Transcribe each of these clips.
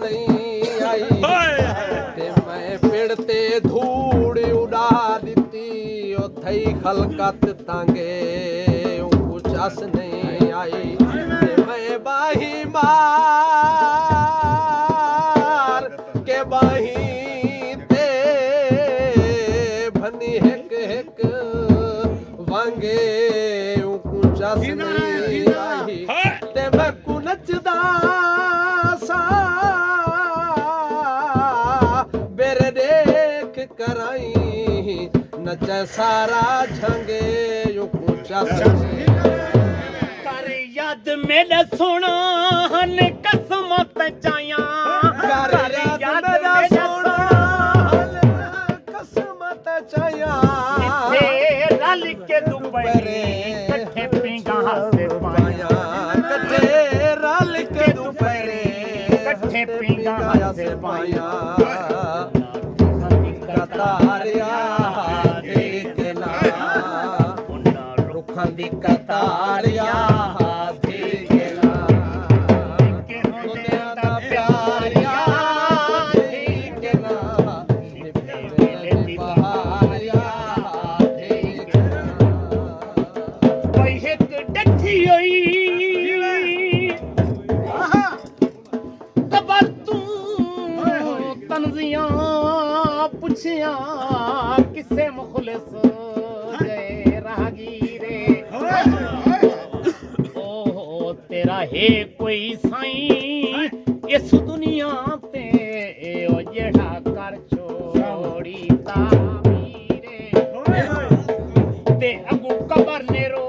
नहीं आई ते मैं पेड़ ते धूड़ उड़ा दिती ओ थई खलकत तांगे कुछ आस नहीं आई ते मैं बाही मार के बाही ते भनी हिक हिक वांगे कुछ आस नहीं आई ते मैं कुनचदा सा बेरे देख कराई नचे सारा झंगे यू कुचा कर याद मेरे सोना हन कसमत चाया कर याद मेरा सोना कसमत चाया इथे रल के दुपहरे कट्ठे पिंगा से पाया कट्ठे रल के दुपहरे कट्ठे पिंगा से पाया कतारिया देखना रुखा दी कतारिया देखना दा प्यारिया देखना बहारिया देखना कोई एक डठी होई कबर तू तंजियां पुछिया किसे मुखलिस गए राहगीरे ओ तेरा है कोई साईं इस दुनिया पे ओ जेड़ा कर छोड़ी तामीरे ते अगू कबर ने रो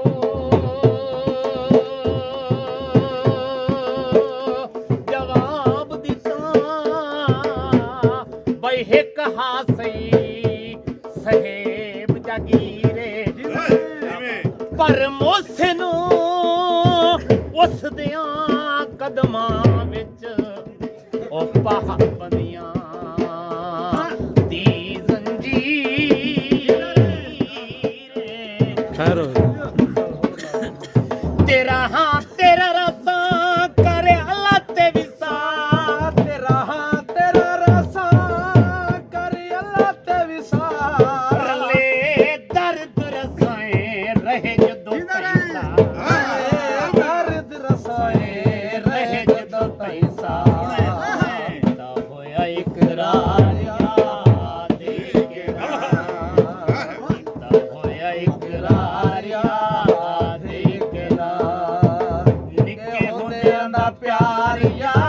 जवाब दिता भाई है कहा सही सहेब जागीरे पर मोसनो उस दियां कदमां विच ओ पहा बनियां दी जंजीर खैर तेरा हाँ तेरा रसा करे अल्लाह ते विसा तेरा रसा कर अल्लाह ते विसार रले दर्द रसाए रहे जदों पैसा दर्द रसाए रहे जदों पैसा ता होया इकरार याद के ता होया इकरार याद के निके होंदे दा प्यार याद